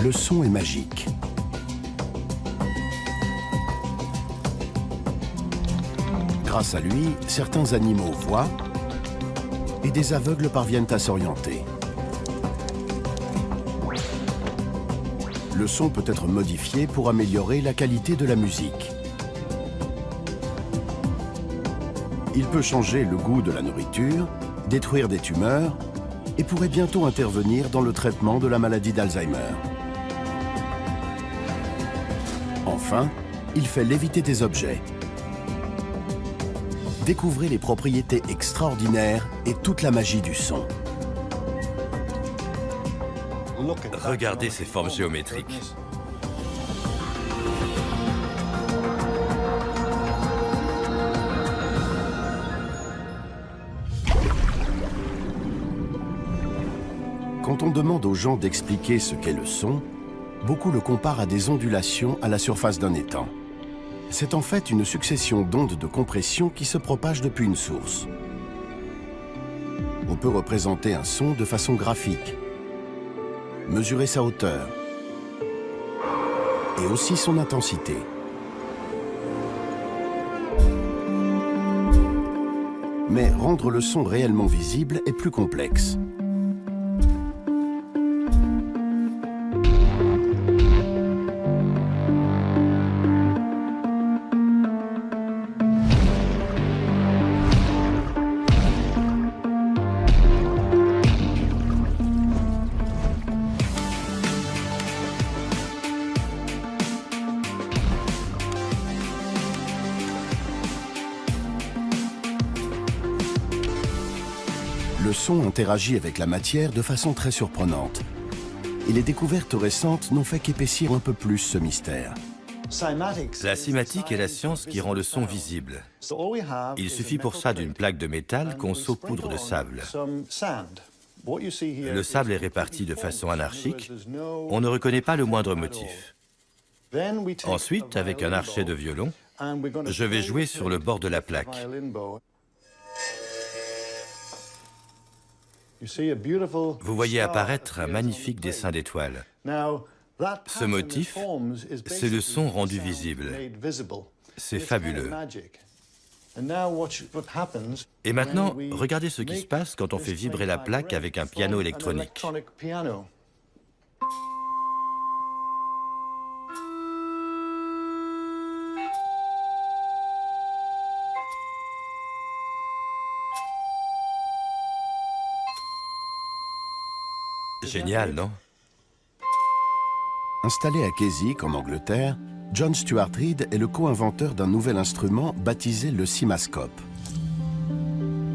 Le son est magique. Grâce à lui, certains animaux voient et des aveugles parviennent à s'orienter. Le son peut être modifié pour améliorer la qualité de la musique. Il peut changer le goût de la nourriture, détruire des tumeurs et pourrait bientôt intervenir dans le traitement de la maladie d'Alzheimer. Enfin, il fait léviter des objets. Découvrez les propriétés extraordinaires et toute la magie du son. Regardez ces formes géométriques. Quand on demande aux gens d'expliquer ce qu'est le son, beaucoup le comparent à des ondulations à la surface d'un étang. C'est en fait une succession d'ondes de compression qui se propagent depuis une source. On peut représenter un son de façon graphique, mesurer sa hauteur et aussi son intensité. Mais rendre le son réellement visible est plus complexe. Le son interagit avec la matière de façon très surprenante. Et les découvertes récentes n'ont fait qu'épaissir un peu plus ce mystère. La cymatique est la science qui rend le son visible. Il suffit pour ça d'une plaque de métal qu'on saupoudre de sable. Le sable est réparti de façon anarchique. On ne reconnaît pas le moindre motif. Ensuite, avec un archet de violon, je vais jouer sur le bord de la plaque. Vous voyez apparaître un magnifique dessin d'étoiles. Ce motif, c'est le son rendu visible. C'est fabuleux. Et maintenant, regardez ce qui se passe quand on fait vibrer la plaque avec un piano électronique. Génial, non? Installé à Keswick, en Angleterre, John Stuart Reid est le co-inventeur d'un nouvel instrument baptisé le cimascope.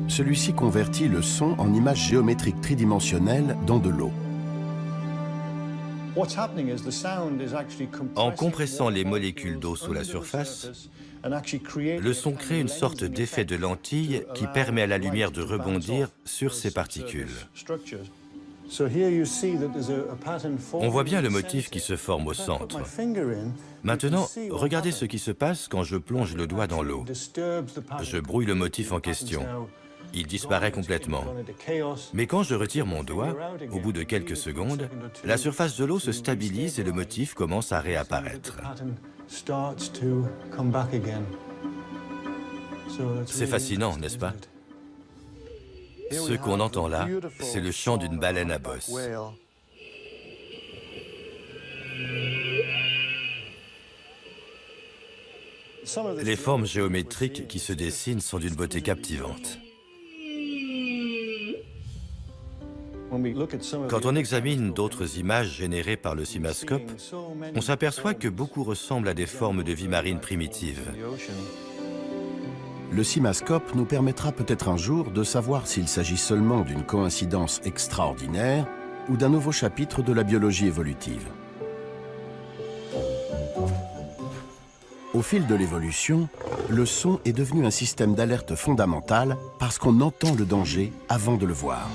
Celui-ci convertit le son en images géométriques tridimensionnelles dans de l'eau. En compressant les molécules d'eau sous la surface, le son crée une sorte d'effet de lentille qui permet à la lumière de rebondir sur ces particules. On voit bien le motif qui se forme au centre. Maintenant, regardez ce qui se passe quand je plonge le doigt dans l'eau. Je brouille le motif en question. Il disparaît complètement. Mais quand je retire mon doigt, au bout de quelques secondes, la surface de l'eau se stabilise et le motif commence à réapparaître. C'est fascinant, n'est-ce pas? Ce qu'on entend là, c'est le chant d'une baleine à bosse. Les formes géométriques qui se dessinent sont d'une beauté captivante. Quand on examine d'autres images générées par le cimascope, on s'aperçoit que beaucoup ressemblent à des formes de vie marine primitives. Le cimascope nous permettra peut-être un jour de savoir s'il s'agit seulement d'une coïncidence extraordinaire ou d'un nouveau chapitre de la biologie évolutive. Au fil de l'évolution, le son est devenu un système d'alerte fondamental parce qu'on entend le danger avant de le voir.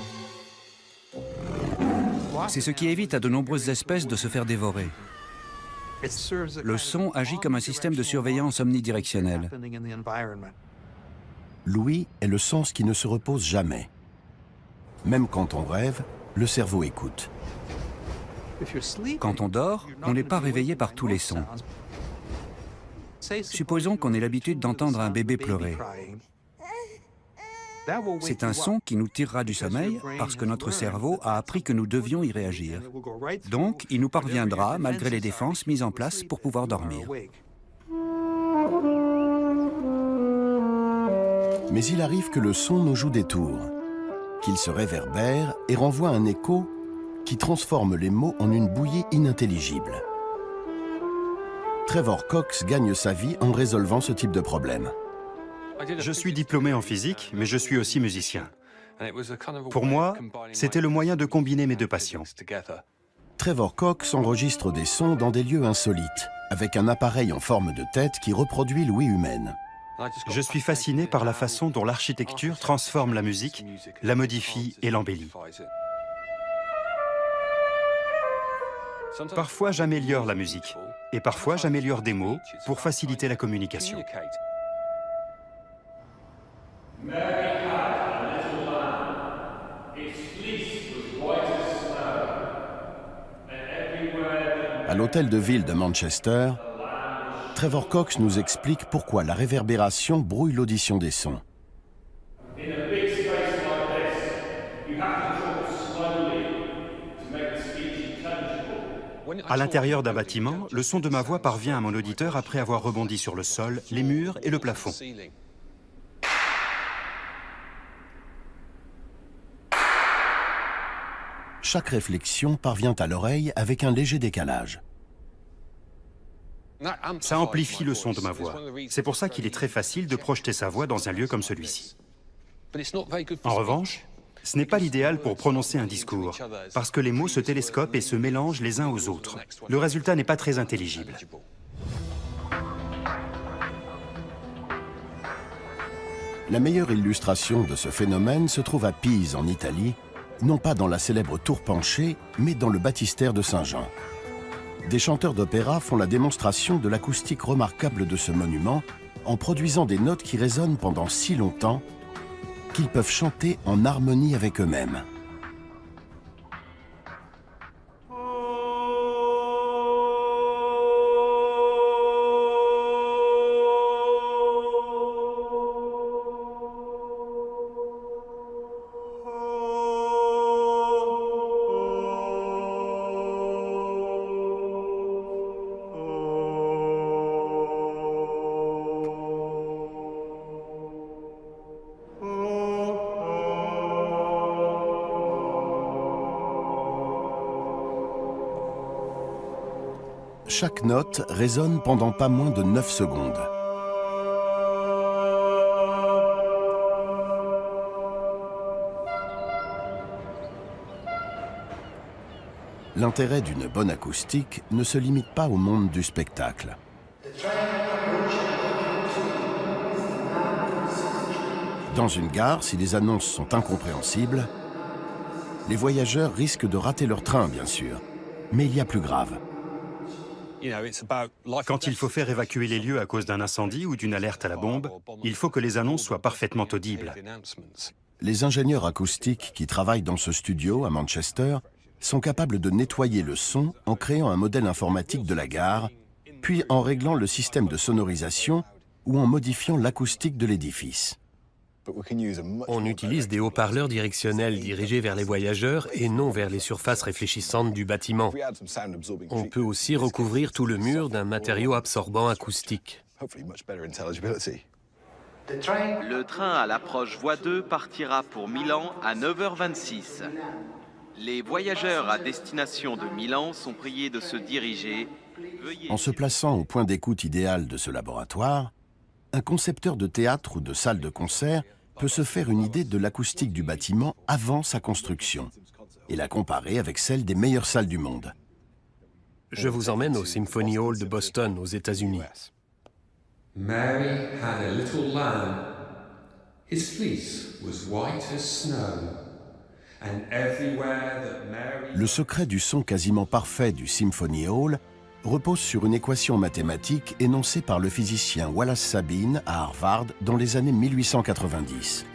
C'est ce qui évite à de nombreuses espèces de se faire dévorer. Le son agit comme un système de surveillance omnidirectionnelle. L'ouïe est le sens qui ne se repose jamais. Même quand on rêve, le cerveau écoute. Quand on dort, on n'est pas réveillé par tous les sons. Supposons qu'on ait l'habitude d'entendre un bébé pleurer. C'est un son qui nous tirera du sommeil parce que notre cerveau a appris que nous devions y réagir. Donc, il nous parviendra malgré les défenses mises en place pour pouvoir dormir. Mais il arrive que le son nous joue des tours, qu'il se réverbère et renvoie un écho qui transforme les mots en une bouillie inintelligible. Trevor Cox gagne sa vie en résolvant ce type de problème. Je suis diplômé en physique, mais je suis aussi musicien. Pour moi, c'était le moyen de combiner mes deux passions. Trevor Cox enregistre des sons dans des lieux insolites, avec un appareil en forme de tête qui reproduit l'ouïe humaine. Je suis fasciné par la façon dont l'architecture transforme la musique, la modifie et l'embellit. Parfois, j'améliore la musique, et parfois, j'améliore des mots pour faciliter la communication. À l'hôtel de ville de Manchester, Trevor Cox nous explique pourquoi la réverbération brouille l'audition des sons. À l'intérieur d'un bâtiment, le son de ma voix parvient à mon auditeur après avoir rebondi sur le sol, les murs et le plafond. Chaque réflexion parvient à l'oreille avec un léger décalage. Ça amplifie le son de ma voix. C'est pour ça qu'il est très facile de projeter sa voix dans un lieu comme celui-ci. En revanche, ce n'est pas l'idéal pour prononcer un discours, parce que les mots se télescopent et se mélangent les uns aux autres. Le résultat n'est pas très intelligible. La meilleure illustration de ce phénomène se trouve à Pise, en Italie, non pas dans la célèbre tour penchée, mais dans le baptistère de Saint-Jean. Des chanteurs d'opéra font la démonstration de l'acoustique remarquable de ce monument en produisant des notes qui résonnent pendant si longtemps qu'ils peuvent chanter en harmonie avec eux-mêmes. Chaque note résonne pendant pas moins de 9 secondes. L'intérêt d'une bonne acoustique ne se limite pas au monde du spectacle. Dans une gare, si les annonces sont incompréhensibles, les voyageurs risquent de rater leur train, bien sûr. Mais il y a plus grave. Quand il faut faire évacuer les lieux à cause d'un incendie ou d'une alerte à la bombe, il faut que les annonces soient parfaitement audibles. Les ingénieurs acoustiques qui travaillent dans ce studio à Manchester sont capables de nettoyer le son en créant un modèle informatique de la gare, puis en réglant le système de sonorisation ou en modifiant l'acoustique de l'édifice. On utilise des haut-parleurs directionnels dirigés vers les voyageurs et non vers les surfaces réfléchissantes du bâtiment. On peut aussi recouvrir tout le mur d'un matériau absorbant acoustique. Le train à l'approche voie 2 partira pour Milan à 9h26. Les voyageurs à destination de Milan sont priés de se diriger. En se plaçant au point d'écoute idéal de ce laboratoire, un concepteur de théâtre ou de salle de concert peut se faire une idée de l'acoustique du bâtiment avant sa construction et la comparer avec celle des meilleures salles du monde. Je vous emmène au Symphony Hall de Boston, aux États-Unis. Mary had a little lamb. His fleece was white as snow. And everywhere that Mary... Le secret du son quasiment parfait du Symphony Hall repose sur une équation mathématique énoncée par le physicien Wallace Sabine à Harvard dans les années 1890.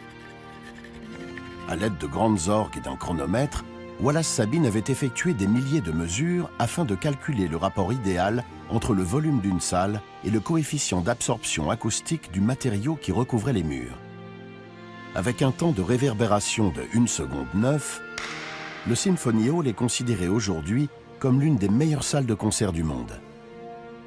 À l'aide de grandes orgues et d'un chronomètre, Wallace Sabine avait effectué des milliers de mesures afin de calculer le rapport idéal entre le volume d'une salle et le coefficient d'absorption acoustique du matériau qui recouvrait les murs. Avec un temps de réverbération de 1 seconde 9, le Symphony Hall est considéré aujourd'hui comme l'une des meilleures salles de concert du monde.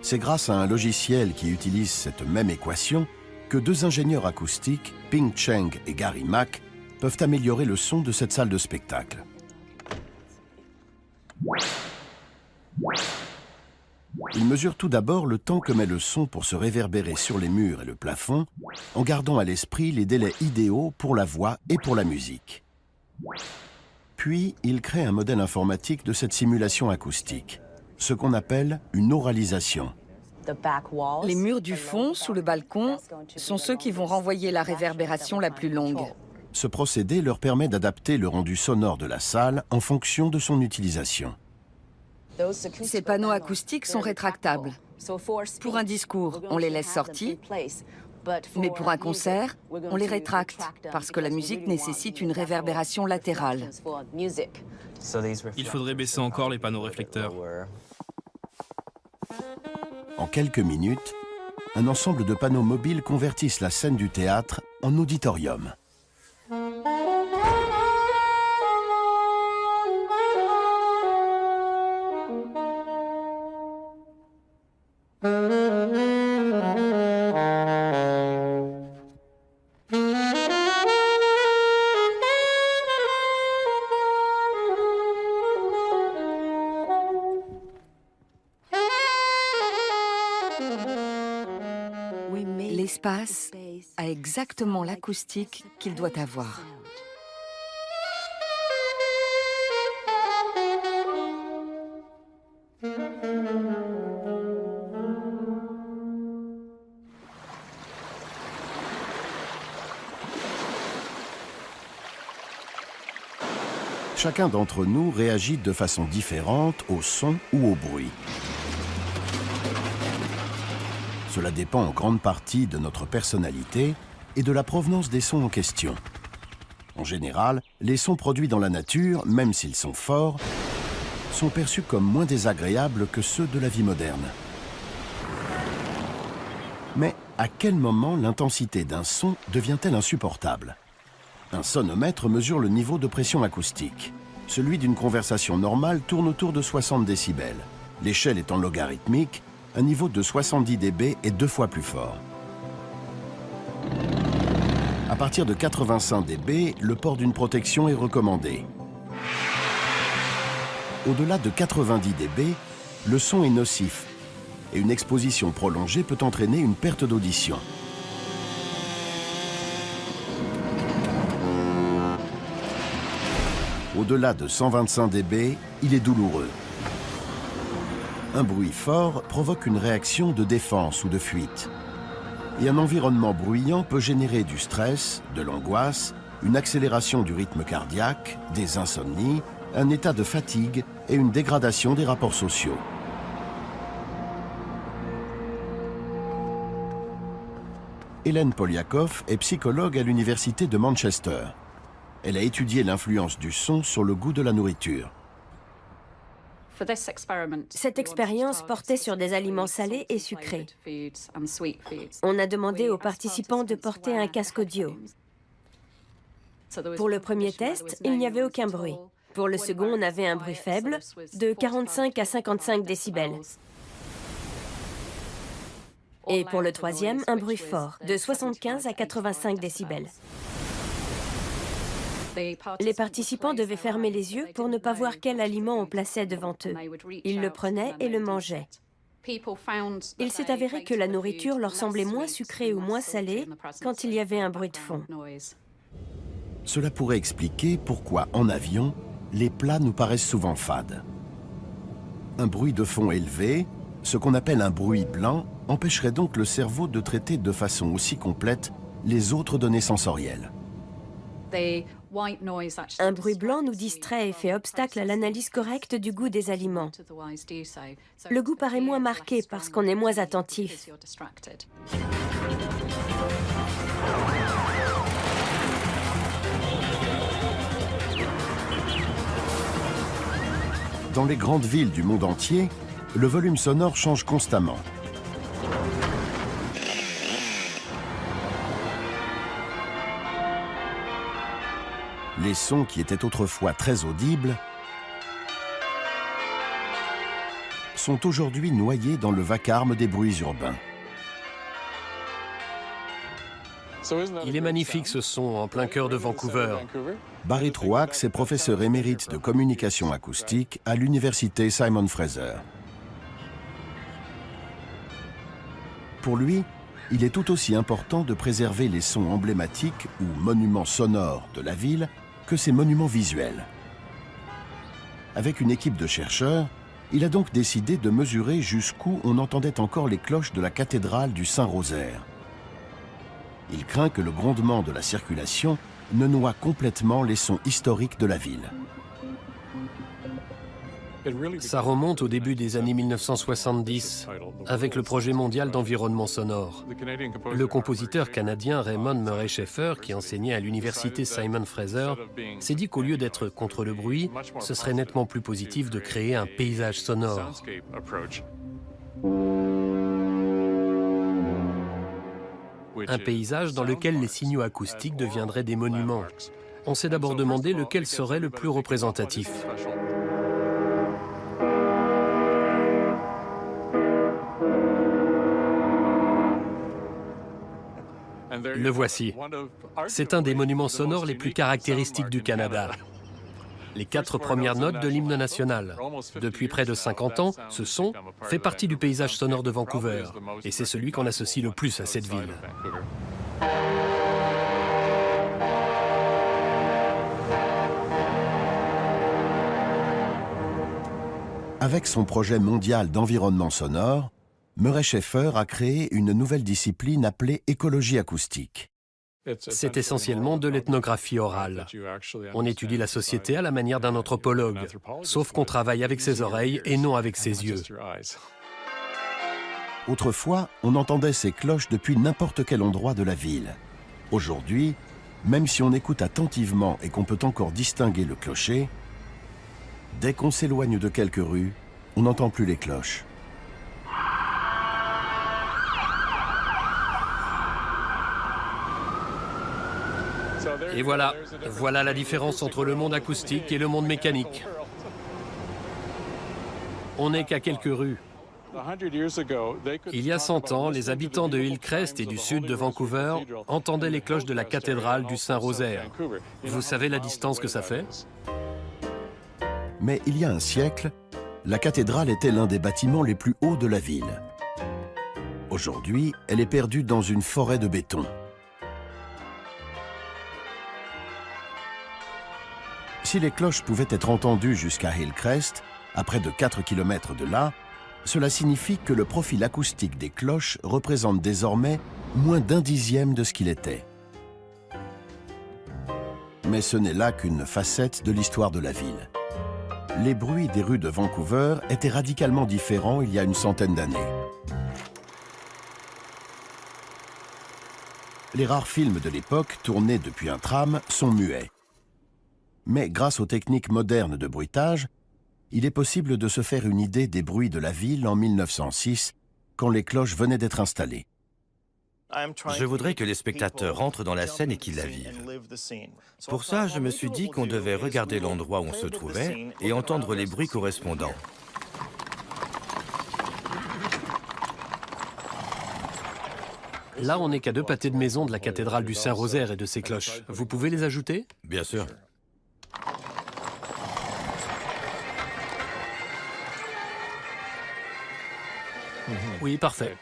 C'est grâce à un logiciel qui utilise cette même équation que 2 ingénieurs acoustiques, Ping Cheng et Gary Mack, peuvent améliorer le son de cette salle de spectacle. Ils mesurent tout d'abord le temps que met le son pour se réverbérer sur les murs et le plafond, en gardant à l'esprit les délais idéaux pour la voix et pour la musique. Puis, ils créent un modèle informatique de cette simulation acoustique, ce qu'on appelle une oralisation. Les murs du fond, sous le balcon, sont ceux qui vont renvoyer la réverbération la plus longue. Ce procédé leur permet d'adapter le rendu sonore de la salle en fonction de son utilisation. Ces panneaux acoustiques sont rétractables. Pour un discours, on les laisse sortis, mais pour un concert, on les rétracte parce que la musique nécessite une réverbération latérale. Il faudrait baisser encore les panneaux réflecteurs. En quelques minutes, un ensemble de panneaux mobiles convertissent la scène du théâtre en auditorium. L'espace a exactement l'acoustique qu'il doit avoir. Chacun d'entre nous réagit de façon différente au son ou au bruit. Cela dépend en grande partie de notre personnalité et de la provenance des sons en question. En général, les sons produits dans la nature, même s'ils sont forts, sont perçus comme moins désagréables que ceux de la vie moderne. Mais à quel moment l'intensité d'un son devient-elle insupportable ? Un sonomètre mesure le niveau de pression acoustique. Celui d'une conversation normale tourne autour de 60 décibels. L'échelle étant logarithmique, un niveau de 70 dB est 2 fois plus fort. À partir de 85 dB, le port d'une protection est recommandé. Au-delà de 90 dB, le son est nocif et une exposition prolongée peut entraîner une perte d'audition. Au-delà de 125 dB, il est douloureux. Un bruit fort provoque une réaction de défense ou de fuite. Et un environnement bruyant peut générer du stress, de l'angoisse, une accélération du rythme cardiaque, des insomnies, un état de fatigue et une dégradation des rapports sociaux. Hélène Poliakoff est psychologue à l'université de Manchester. Elle a étudié l'influence du son sur le goût de la nourriture. Cette expérience portait sur des aliments salés et sucrés. On a demandé aux participants de porter un casque audio. Pour le premier test, il n'y avait aucun bruit. Pour le second, on avait un bruit faible, de 45 à 55 décibels. Et pour le troisième, un bruit fort, de 75 à 85 décibels. Les participants devaient fermer les yeux pour ne pas voir quel aliment on plaçait devant eux. Ils le prenaient et le mangeaient. Il s'est avéré que la nourriture leur semblait moins sucrée ou moins salée quand il y avait un bruit de fond. Cela pourrait expliquer pourquoi, en avion, les plats nous paraissent souvent fades. Un bruit de fond élevé, ce qu'on appelle un bruit blanc, empêcherait donc le cerveau de traiter de façon aussi complète les autres données sensorielles. Un bruit blanc nous distrait et fait obstacle à l'analyse correcte du goût des aliments. Le goût paraît moins marqué parce qu'on est moins attentif. Dans les grandes villes du monde entier, le volume sonore change constamment. Les sons qui étaient autrefois très audibles sont aujourd'hui noyés dans le vacarme des bruits urbains. Il est magnifique ce son en plein cœur de Vancouver. Barry Truax est professeur émérite de communication acoustique à l'université Simon Fraser. Pour lui, il est tout aussi important de préserver les sons emblématiques ou monuments sonores de la ville que ses monuments visuels. Avec une équipe de chercheurs, il a donc décidé de mesurer jusqu'où on entendait encore les cloches de la cathédrale du Saint-Rosaire. Il craint que le grondement de la circulation ne noie complètement les sons historiques de la ville. Ça remonte au début des années 1970, avec le projet mondial d'environnement sonore. Le compositeur canadien Raymond Murray Schafer, qui enseignait à l'université Simon Fraser, s'est dit qu'au lieu d'être contre le bruit, ce serait nettement plus positif de créer un paysage sonore. Un paysage dans lequel les signaux acoustiques deviendraient des monuments. On s'est d'abord demandé lequel serait le plus représentatif. Le voici. C'est un des monuments sonores les plus caractéristiques du Canada. Les 4 premières notes de l'hymne national. Depuis près de 50 ans, ce son fait partie du paysage sonore de Vancouver. Et c'est celui qu'on associe le plus à cette ville. Avec son projet mondial d'environnement sonore, Murray Schafer a créé une nouvelle discipline appelée écologie acoustique. C'est essentiellement de l'ethnographie orale. On étudie la société à la manière d'un anthropologue, sauf qu'on travaille avec ses oreilles et non avec ses yeux. Autrefois, on entendait ces cloches depuis n'importe quel endroit de la ville. Aujourd'hui, même si on écoute attentivement et qu'on peut encore distinguer le clocher, dès qu'on s'éloigne de quelques rues, on n'entend plus les cloches. Et voilà la différence entre le monde acoustique et le monde mécanique. On n'est qu'à quelques rues. Il y a 100 ans, les habitants de Hillcrest et du sud de Vancouver entendaient les cloches de la cathédrale du Saint-Rosaire. Vous savez la distance que ça fait? Mais il y a un siècle, la cathédrale était l'un des bâtiments les plus hauts de la ville. Aujourd'hui, elle est perdue dans une forêt de béton. Si les cloches pouvaient être entendues jusqu'à Hillcrest, à près de 4 km de là, cela signifie que le profil acoustique des cloches représente désormais moins d'1 dixième de ce qu'il était. Mais ce n'est là qu'une facette de l'histoire de la ville. Les bruits des rues de Vancouver étaient radicalement différents il y a une centaine d'années. Les rares films de l'époque, tournés depuis un tram, sont muets. Mais grâce aux techniques modernes de bruitage, il est possible de se faire une idée des bruits de la ville en 1906, quand les cloches venaient d'être installées. Je voudrais que les spectateurs rentrent dans la scène et qu'ils la vivent. Pour ça, je me suis dit qu'on devait regarder l'endroit où on se trouvait et entendre les bruits correspondants. Là, on n'est qu'à 2 pâtés de maison de la cathédrale du Saint-Rosaire et de ses cloches. Vous pouvez les ajouter? Bien sûr. Oui, parfait.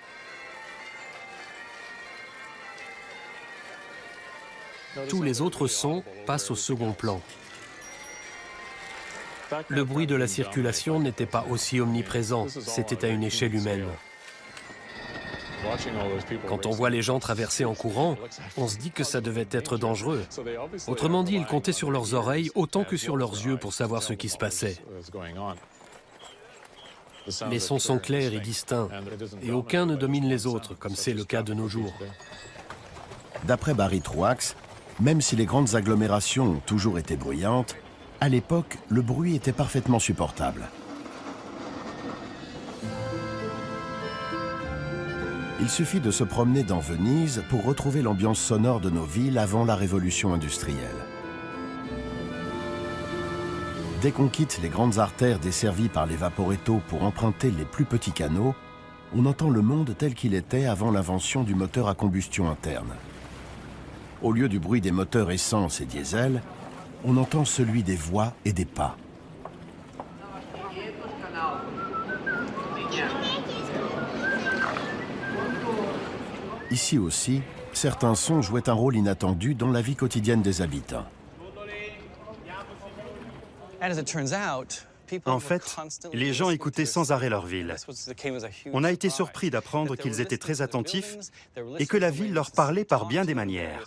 Tous les autres sons passent au second plan. Le bruit de la circulation n'était pas aussi omniprésent, c'était à une échelle humaine. Quand on voit les gens traverser en courant, on se dit que ça devait être dangereux. Autrement dit, ils comptaient sur leurs oreilles autant que sur leurs yeux pour savoir ce qui se passait. Les sons sont clairs et distincts, et aucun ne domine les autres, comme c'est le cas de nos jours. D'après Barry Truax, même si les grandes agglomérations ont toujours été bruyantes, à l'époque, le bruit était parfaitement supportable. Il suffit de se promener dans Venise pour retrouver l'ambiance sonore de nos villes avant la révolution industrielle. Dès qu'on quitte les grandes artères desservies par les vaporettos pour emprunter les plus petits canaux, on entend le monde tel qu'il était avant l'invention du moteur à combustion interne. Au lieu du bruit des moteurs essence et diesel, on entend celui des voix et des pas. Ici aussi, certains sons jouaient un rôle inattendu dans la vie quotidienne des habitants. En fait, les gens écoutaient sans arrêt leur ville. On a été surpris d'apprendre qu'ils étaient très attentifs et que la ville leur parlait par bien des manières.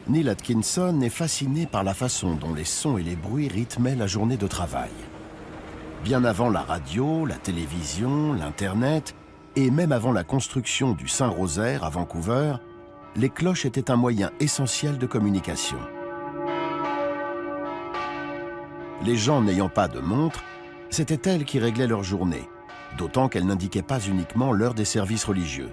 Neil Atkinson est fasciné par la façon dont les sons et les bruits rythmaient la journée de travail. Bien avant la radio, la télévision, l'Internet, et même avant la construction du Saint-Rosaire à Vancouver, les cloches étaient un moyen essentiel de communication. Les gens n'ayant pas de montre, c'était elles qui réglaient leur journée, d'autant qu'elles n'indiquaient pas uniquement l'heure des services religieux.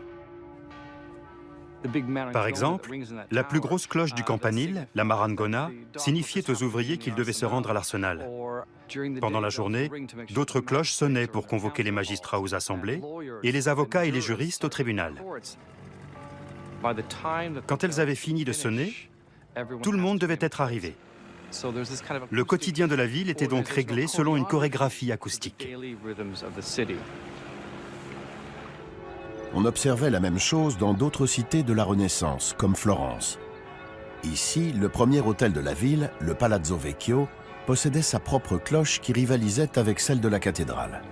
Par exemple, la plus grosse cloche du campanile, la marangona, signifiait aux ouvriers qu'ils devaient se rendre à l'arsenal. Pendant la journée, d'autres cloches sonnaient pour convoquer les magistrats aux assemblées et les avocats et les juristes au tribunal. Quand elles avaient fini de sonner, tout le monde devait être arrivé. Le quotidien de la ville était donc réglé selon une chorégraphie acoustique. On observait la même chose dans d'autres cités de la Renaissance, comme Florence. Ici, le premier hôtel de la ville, le Palazzo Vecchio, possédait sa propre cloche qui rivalisait avec celle de la cathédrale.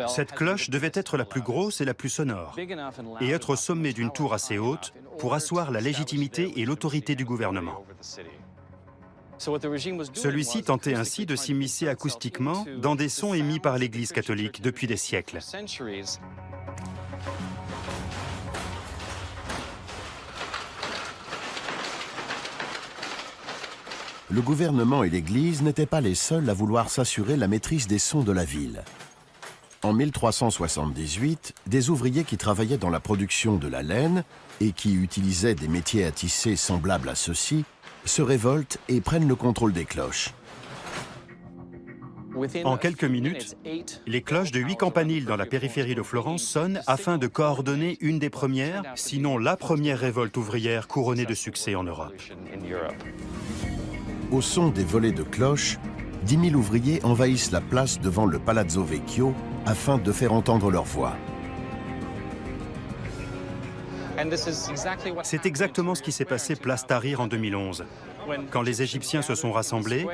Cette cloche devait être la plus grosse et la plus sonore, et être au sommet d'une tour assez haute pour asseoir la légitimité et l'autorité du gouvernement. Celui-ci tentait ainsi de s'immiscer acoustiquement dans des sons émis par l'Église catholique depuis des siècles. Le gouvernement et l'Église n'étaient pas les seuls à vouloir s'assurer la maîtrise des sons de la ville. En 1378, des ouvriers qui travaillaient dans la production de la laine et qui utilisaient des métiers à tisser semblables à ceux-ci se révoltent et prennent le contrôle des cloches. En quelques minutes, les cloches de 8 campaniles dans la périphérie de Florence sonnent afin de coordonner une des premières, sinon la première révolte ouvrière couronnée de succès en Europe. Au son des volées de cloches, 10 000 ouvriers envahissent la place devant le Palazzo Vecchio afin de faire entendre leur voix. C'est exactement ce qui s'est passé place Tahrir en 2011, quand les Égyptiens se sont rassemblés,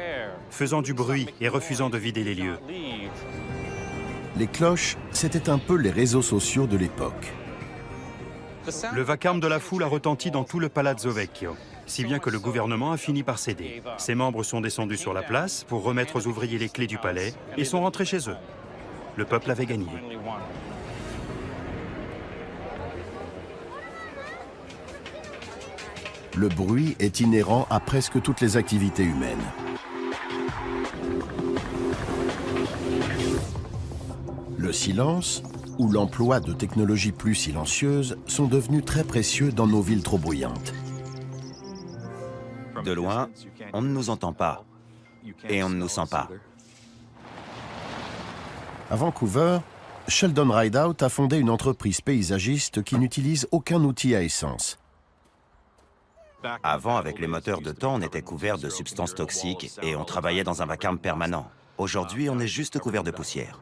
faisant du bruit et refusant de vider les lieux. Les cloches, c'était un peu les réseaux sociaux de l'époque. Le vacarme de la foule a retenti dans tout le Palazzo Vecchio, si bien que le gouvernement a fini par céder. Ses membres sont descendus sur la place pour remettre aux ouvriers les clés du palais et sont rentrés chez eux. Le peuple avait gagné. Le bruit est inhérent à presque toutes les activités humaines. Le silence ou l'emploi de technologies plus silencieuses sont devenus très précieux dans nos villes trop bruyantes. De loin, on ne nous entend pas et on ne nous sent pas. À Vancouver, Sheldon Rideout a fondé une entreprise paysagiste qui n'utilise aucun outil à essence. Avant, avec les moteurs de temps, on était couvert de substances toxiques et on travaillait dans un vacarme permanent. Aujourd'hui, on est juste couvert de poussière.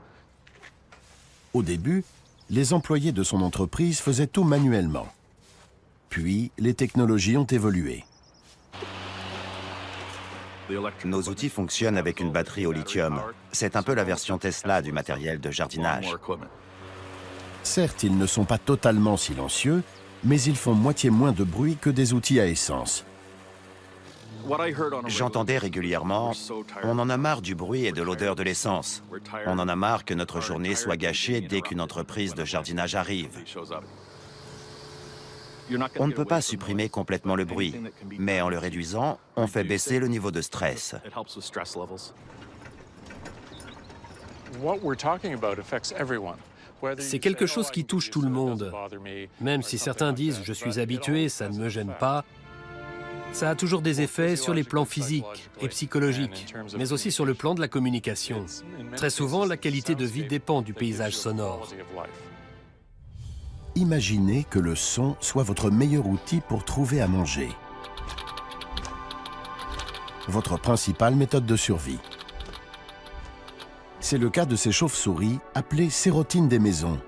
Au début, les employés de son entreprise faisaient tout manuellement. Puis, les technologies ont évolué. Nos outils fonctionnent avec une batterie au lithium. C'est un peu la version Tesla du matériel de jardinage. Certes, ils ne sont pas totalement silencieux, mais ils font moitié moins de bruit que des outils à essence. J'entendais régulièrement « On en a marre du bruit et de l'odeur de l'essence. On en a marre que notre journée soit gâchée dès qu'une entreprise de jardinage arrive. » On ne peut pas supprimer complètement le bruit, mais en le réduisant, on fait baisser le niveau de stress. C'est quelque chose qui touche tout le monde. Même si certains disent « je suis habitué, ça ne me gêne pas », ça a toujours des effets sur les plans physiques et psychologiques, mais aussi sur le plan de la communication. Très souvent, la qualité de vie dépend du paysage sonore. Imaginez que le son soit votre meilleur outil pour trouver à manger. Votre principale méthode de survie. C'est le cas de ces chauves-souris appelées sérotines des maisons.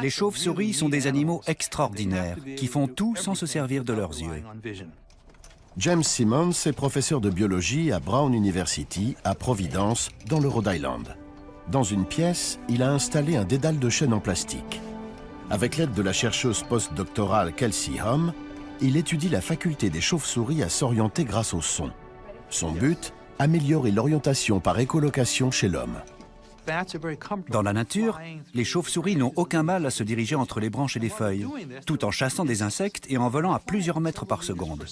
Les chauves-souris sont des animaux extraordinaires qui font tout sans se servir de leurs yeux. James Simmons est professeur de biologie à Brown University, à Providence, dans le Rhode Island. Dans une pièce, il a installé un dédale de chêne en plastique. Avec l'aide de la chercheuse postdoctorale Kelsey Hum, il étudie la faculté des chauves-souris à s'orienter grâce au son. Son but, améliorer l'orientation par écholocation chez l'homme. Dans la nature, les chauves-souris n'ont aucun mal à se diriger entre les branches et les feuilles, tout en chassant des insectes et en volant à plusieurs mètres par seconde.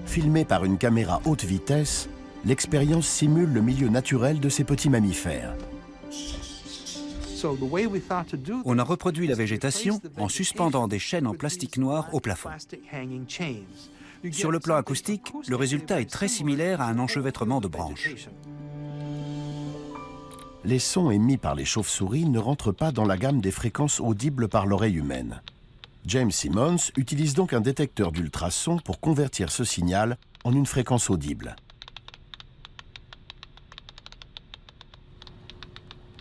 Filmée par une caméra haute vitesse, l'expérience simule le milieu naturel de ces petits mammifères. On a reproduit la végétation en suspendant des chaînes en plastique noir au plafond. Sur le plan acoustique, le résultat est très similaire à un enchevêtrement de branches. Les sons émis par les chauves-souris ne rentrent pas dans la gamme des fréquences audibles par l'oreille humaine. James Simmons utilise donc un détecteur d'ultrasons pour convertir ce signal en une fréquence audible.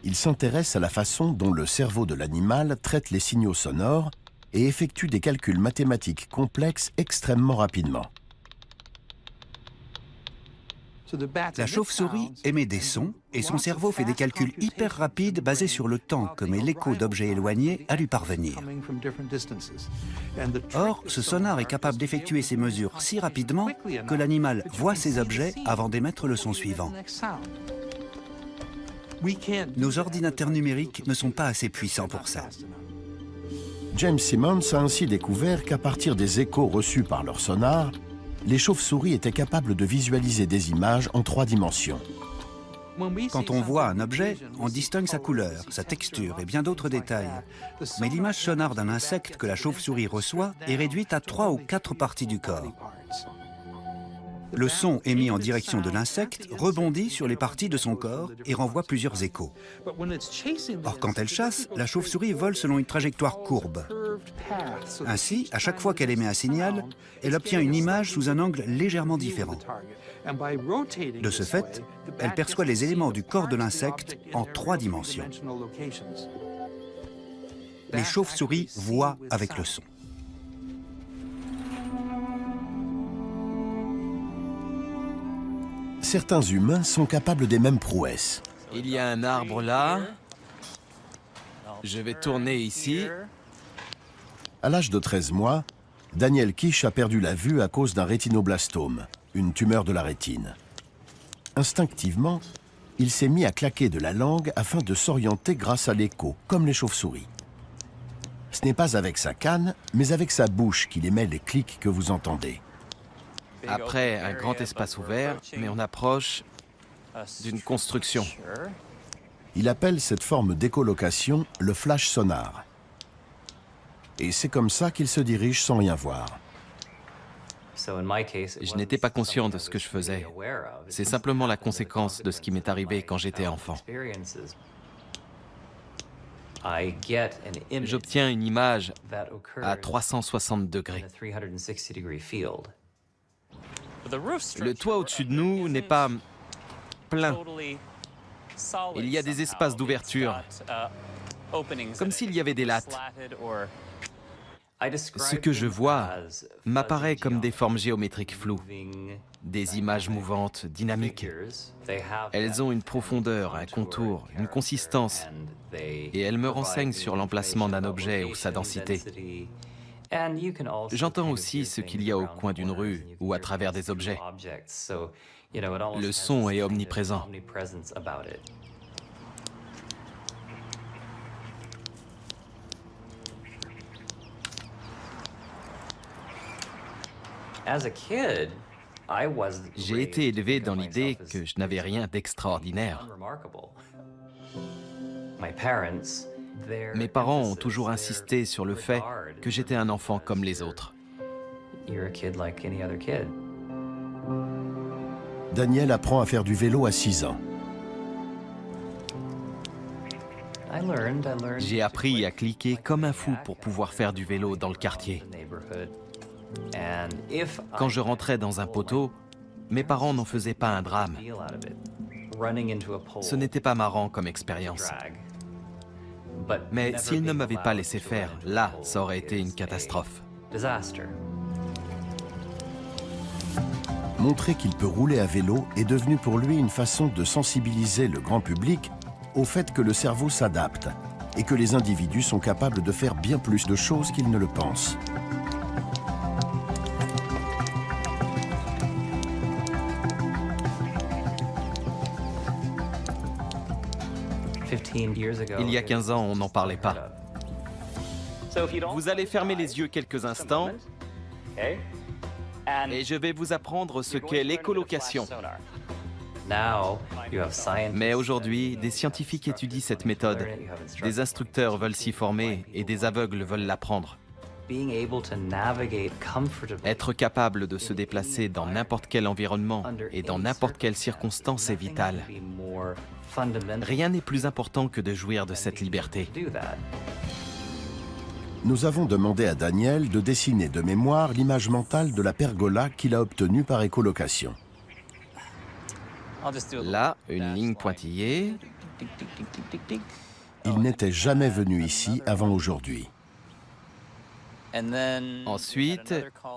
Il s'intéresse à la façon dont le cerveau de l'animal traite les signaux sonores et effectue des calculs mathématiques complexes extrêmement rapidement. La chauve-souris émet des sons et son cerveau fait des calculs hyper rapides basés sur le temps que met l'écho d'objets éloignés à lui parvenir. Or, ce sonar est capable d'effectuer ces mesures si rapidement que l'animal voit ces objets avant d'émettre le son suivant. Nos ordinateurs numériques ne sont pas assez puissants pour ça. James Simmons a ainsi découvert qu'à partir des échos reçus par leur sonar, les chauves-souris étaient capables de visualiser des images en 3 dimensions. Quand on voit un objet, on distingue sa couleur, sa texture et bien d'autres détails. Mais l'image sonore d'un insecte que la chauve-souris reçoit est réduite à 3 ou 4 parties du corps. Le son émis en direction de l'insecte rebondit sur les parties de son corps et renvoie plusieurs échos. Or, quand elle chasse, la chauve-souris vole selon une trajectoire courbe. Ainsi, à chaque fois qu'elle émet un signal, elle obtient une image sous un angle légèrement différent. De ce fait, elle perçoit les éléments du corps de l'insecte en 3 dimensions. Les chauves-souris voient avec le son. Certains humains sont capables des mêmes prouesses. Il y a un arbre là. Je vais tourner ici. À l'âge de 13 mois, Daniel Kish a perdu la vue à cause d'un rétinoblastome, une tumeur de la rétine. Instinctivement, il s'est mis à claquer de la langue afin de s'orienter grâce à l'écho, comme les chauves-souris. Ce n'est pas avec sa canne, mais avec sa bouche qu'il émet les clics que vous entendez. Après, un grand espace ouvert, mais on approche d'une construction. Il appelle cette forme d'écholocation le flash sonar. Et c'est comme ça qu'il se dirige sans rien voir. Je n'étais pas conscient de ce que je faisais. C'est simplement la conséquence de ce qui m'est arrivé quand j'étais enfant. J'obtiens une image à 360 degrés. Le toit au-dessus de nous n'est pas plein. Il y a des espaces d'ouverture, comme s'il y avait des lattes. Ce que je vois m'apparaît comme des formes géométriques floues, des images mouvantes, dynamiques. Elles ont une profondeur, un contour, une consistance, et elles me renseignent sur l'emplacement d'un objet ou sa densité. J'entends aussi ce qu'il y a au coin d'une rue ou à travers des objets. Le son est omniprésent. J'ai été élevé dans l'idée que je n'avais rien d'extraordinaire. Mes parents ont toujours insisté sur le fait que j'étais un enfant comme les autres. Daniel apprend à faire du vélo à 6 ans. J'ai appris à cliquer comme un fou pour pouvoir faire du vélo dans le quartier. Quand je rentrais dans un poteau, mes parents n'en faisaient pas un drame. Ce n'était pas marrant comme expérience. Mais s'ils ne m'avaient pas laissé faire, là, ça aurait été une catastrophe. Montrer qu'il peut rouler à vélo est devenu pour lui une façon de sensibiliser le grand public au fait que le cerveau s'adapte et que les individus sont capables de faire bien plus de choses qu'ils ne le pensent. Il y a 15 ans, on n'en parlait pas. Vous allez fermer les yeux quelques instants et je vais vous apprendre ce qu'est l'écholocation. Mais aujourd'hui, des scientifiques étudient cette méthode, des instructeurs veulent s'y former et des aveugles veulent l'apprendre. Être capable de se déplacer dans n'importe quel environnement et dans n'importe quelle circonstance est vital. Rien n'est plus important que de jouir de cette liberté. Nous avons demandé à Daniel de dessiner de mémoire l'image mentale de la pergola qu'il a obtenue par écolocation. Là, une ligne pointillée. Il n'était jamais venu ici avant aujourd'hui. Ensuite,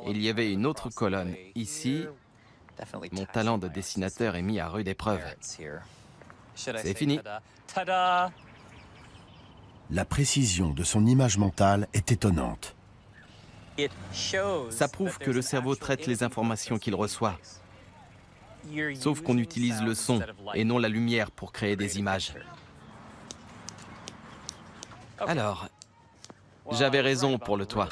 il y avait une autre colonne. Ici, mon talent de dessinateur est mis à rude épreuve. C'est fini. La précision de son image mentale est étonnante. Ça prouve que le cerveau traite les informations qu'il reçoit. Sauf qu'on utilise le son et non la lumière pour créer des images. Alors, j'avais raison pour le toit.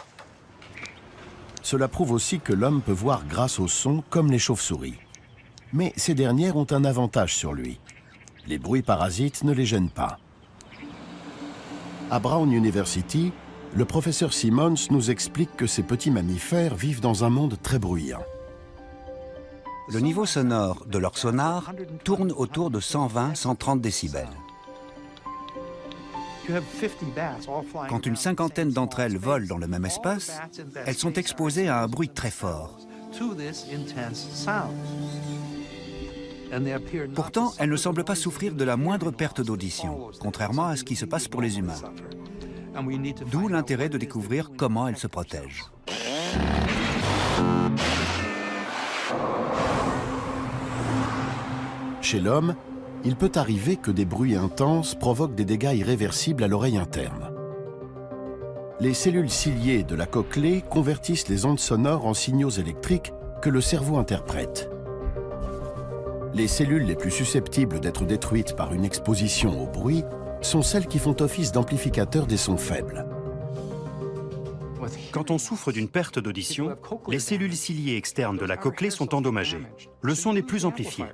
Cela prouve aussi que l'homme peut voir grâce au son comme les chauves-souris. Mais ces dernières ont un avantage sur lui. Les bruits parasites ne les gênent pas. À Brown University, le professeur Simmons nous explique que ces petits mammifères vivent dans un monde très bruyant. Le niveau sonore de leur sonar tourne autour de 120-130 décibels. Quand une cinquantaine d'entre elles volent dans le même espace, elles sont exposées à un bruit très fort. Pourtant, elles ne semblent pas souffrir de la moindre perte d'audition, contrairement à ce qui se passe pour les humains. D'où l'intérêt de découvrir comment elles se protègent. Chez l'homme, il peut arriver que des bruits intenses provoquent des dégâts irréversibles à l'oreille interne. Les cellules ciliées de la cochlée convertissent les ondes sonores en signaux électriques que le cerveau interprète. Les cellules les plus susceptibles d'être détruites par une exposition au bruit sont celles qui font office d'amplificateurs des sons faibles. Quand on souffre d'une perte d'audition, les cellules ciliées externes de la cochlée sont endommagées. Le son n'est plus amplifié.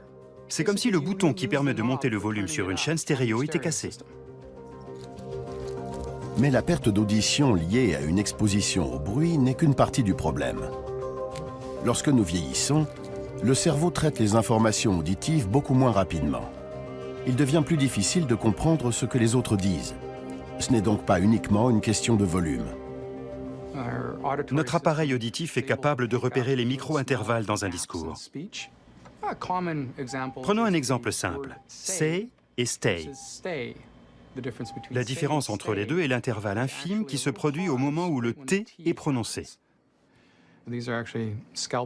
C'est comme si le bouton qui permet de monter le volume sur une chaîne stéréo était cassé. Mais la perte d'audition liée à une exposition au bruit n'est qu'une partie du problème. Lorsque nous vieillissons, le cerveau traite les informations auditives beaucoup moins rapidement. Il devient plus difficile de comprendre ce que les autres disent. Ce n'est donc pas uniquement une question de volume. Notre appareil auditif est capable de repérer les micro-intervalles dans un discours. Prenons un exemple simple, say et stay. La différence entre les deux est l'intervalle infime qui se produit au moment où le T est prononcé.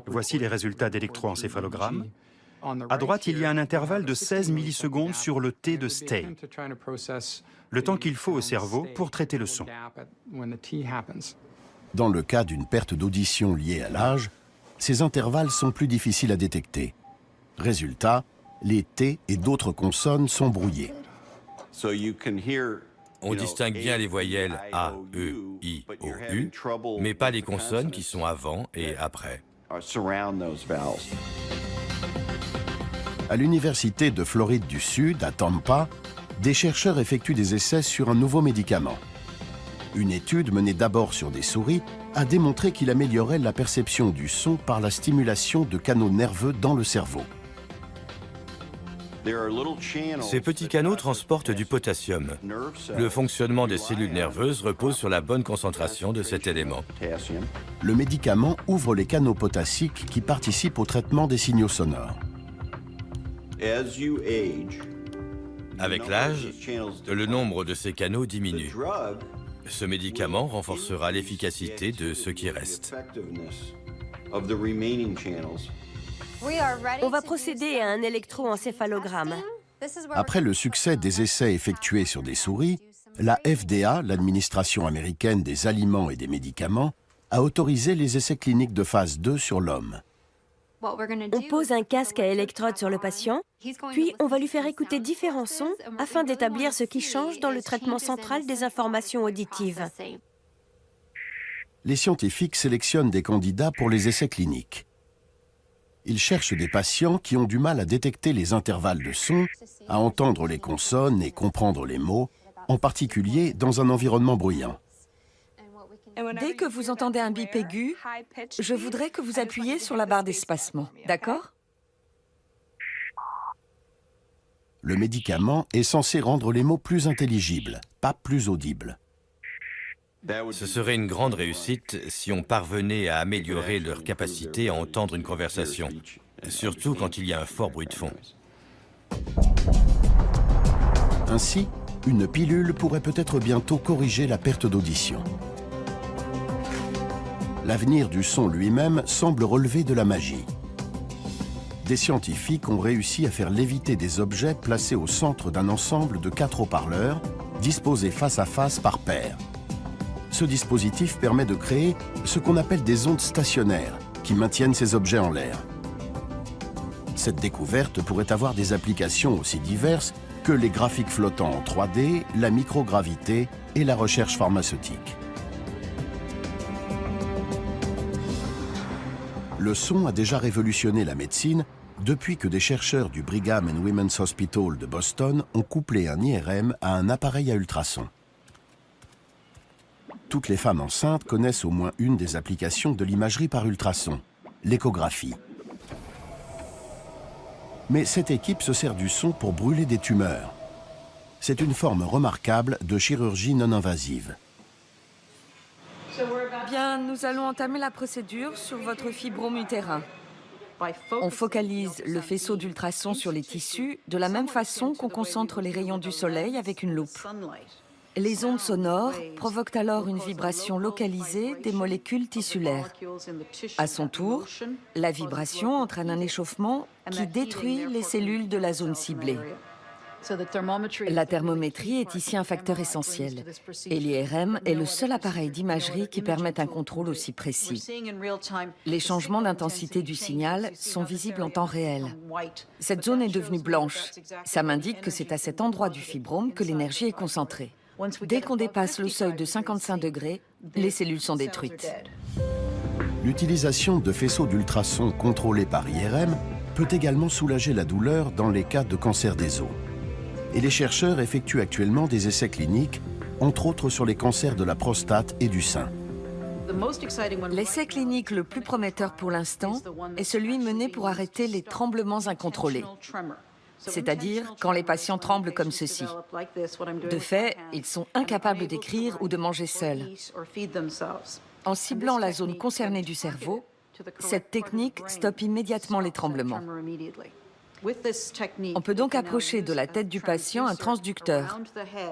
Voici les résultats d'électroencéphalogramme. À droite, il y a un intervalle de 16 millisecondes sur le T de stay, le temps qu'il faut au cerveau pour traiter le son. Dans le cas d'une perte d'audition liée à l'âge, ces intervalles sont plus difficiles à détecter. Résultat, les T et d'autres consonnes sont brouillées. On distingue bien les voyelles A, E, I, O, U, mais pas les consonnes qui sont avant et après. À l'Université de Floride du Sud, à Tampa, des chercheurs effectuent des essais sur un nouveau médicament. Une étude menée d'abord sur des souris a démontré qu'il améliorait la perception du son par la stimulation de canaux nerveux dans le cerveau. Ces petits canaux transportent du potassium. Le fonctionnement des cellules nerveuses repose sur la bonne concentration de cet élément. Le médicament ouvre les canaux potassiques qui participent au traitement des signaux sonores. Avec l'âge, le nombre de ces canaux diminue. Ce médicament renforcera l'efficacité de ceux qui restent. On va procéder à un électroencéphalogramme. Après le succès des essais effectués sur des souris, la FDA, l'administration américaine des aliments et des médicaments, a autorisé les essais cliniques de phase 2 sur l'homme. On pose un casque à électrode sur le patient, puis on va lui faire écouter différents sons afin d'établir ce qui change dans le traitement central des informations auditives. Les scientifiques sélectionnent des candidats pour les essais cliniques. Ils cherchent des patients qui ont du mal à détecter les intervalles de son, à entendre les consonnes et comprendre les mots, en particulier dans un environnement bruyant. Dès que vous entendez un bip aigu, je voudrais que vous appuyiez sur la barre d'espacement, d'accord? Le médicament est censé rendre les mots plus intelligibles, pas plus audibles. Ce serait une grande réussite si on parvenait à améliorer leur capacité à entendre une conversation, surtout quand il y a un fort bruit de fond. Ainsi, une pilule pourrait peut-être bientôt corriger la perte d'audition. L'avenir du son lui-même semble relever de la magie. Des scientifiques ont réussi à faire léviter des objets placés au centre d'un ensemble de 4 haut-parleurs, disposés face à face par paire. Ce dispositif permet de créer ce qu'on appelle des ondes stationnaires, qui maintiennent ces objets en l'air. Cette découverte pourrait avoir des applications aussi diverses que les graphiques flottants en 3D, la microgravité et la recherche pharmaceutique. Le son a déjà révolutionné la médecine depuis que des chercheurs du Brigham and Women's Hospital de Boston ont couplé un IRM à un appareil à ultrasons. Toutes les femmes enceintes connaissent au moins une des applications de l'imagerie par ultrasons, l'échographie. Mais cette équipe se sert du son pour brûler des tumeurs. C'est une forme remarquable de chirurgie non invasive. Bien, nous allons entamer la procédure sur votre fibrome utérin. On focalise le faisceau d'ultrasons sur les tissus de la même façon qu'on concentre les rayons du soleil avec une loupe. Les ondes sonores provoquent alors une vibration localisée des molécules tissulaires. À son tour, la vibration entraîne un échauffement qui détruit les cellules de la zone ciblée. La thermométrie est ici un facteur essentiel et l'IRM est le seul appareil d'imagerie qui permette un contrôle aussi précis. Les changements d'intensité du signal sont visibles en temps réel. Cette zone est devenue blanche. Ça m'indique que c'est à cet endroit du fibrome que l'énergie est concentrée. Dès qu'on dépasse le seuil de 55 degrés, les cellules sont détruites. L'utilisation de faisceaux d'ultrasons contrôlés par IRM peut également soulager la douleur dans les cas de cancer des os. Et les chercheurs effectuent actuellement des essais cliniques, entre autres sur les cancers de la prostate et du sein. L'essai clinique le plus prometteur pour l'instant est celui mené pour arrêter les tremblements incontrôlés. C'est-à-dire quand les patients tremblent comme ceci. De fait, ils sont incapables d'écrire ou de manger seuls. En ciblant la zone concernée du cerveau, cette technique stoppe immédiatement les tremblements. On peut donc approcher de la tête du patient un transducteur,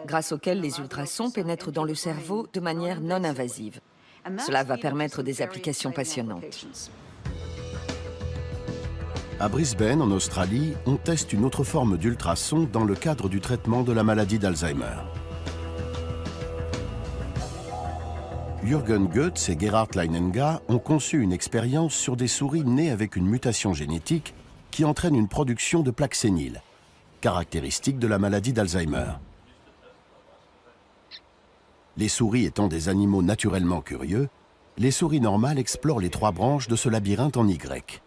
grâce auquel les ultrasons pénètrent dans le cerveau de manière non invasive. Cela va permettre des applications passionnantes. À Brisbane, en Australie, on teste une autre forme d'ultrason dans le cadre du traitement de la maladie d'Alzheimer. Jürgen Goetz et Gerhard Leinenga ont conçu une expérience sur des souris nées avec une mutation génétique qui entraîne une production de plaques séniles, caractéristique de la maladie d'Alzheimer. Les souris étant des animaux naturellement curieux, les souris normales explorent les 3 branches de ce labyrinthe en Y.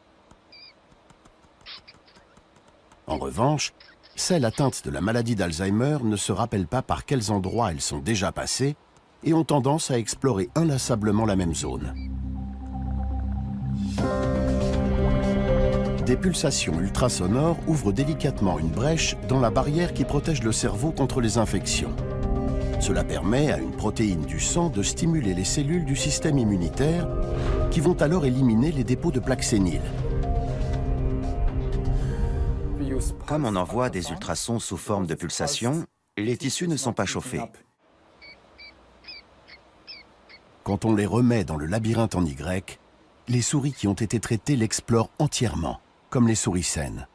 En revanche, celles atteintes de la maladie d'Alzheimer ne se rappellent pas par quels endroits elles sont déjà passées et ont tendance à explorer inlassablement la même zone. Des pulsations ultrasonores ouvrent délicatement une brèche dans la barrière qui protège le cerveau contre les infections. Cela permet à une protéine du sang de stimuler les cellules du système immunitaire qui vont alors éliminer les dépôts de plaques séniles. Comme on envoie des ultrasons sous forme de pulsations, les tissus ne sont pas chauffés. Quand on les remet dans le labyrinthe en Y, les souris qui ont été traitées l'explorent entièrement, comme les souris saines.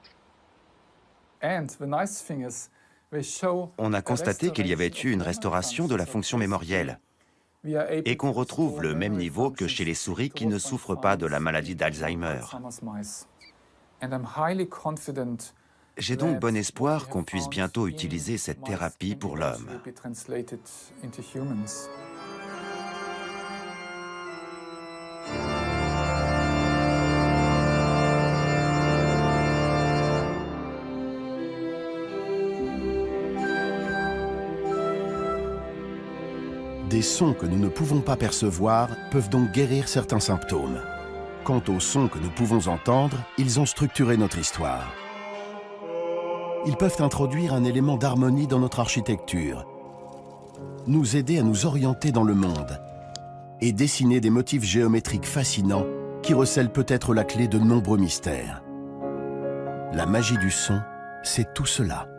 On a constaté qu'il y avait eu une restauration de la fonction mémorielle et qu'on retrouve le même niveau que chez les souris qui ne souffrent pas de la maladie d'Alzheimer. J'ai donc bon espoir qu'on puisse bientôt utiliser cette thérapie pour l'homme. Des sons que nous ne pouvons pas percevoir peuvent donc guérir certains symptômes. Quant aux sons que nous pouvons entendre, ils ont structuré notre histoire. Ils peuvent introduire un élément d'harmonie dans notre architecture, nous aider à nous orienter dans le monde et dessiner des motifs géométriques fascinants qui recèlent peut-être la clé de nombreux mystères. La magie du son, c'est tout cela.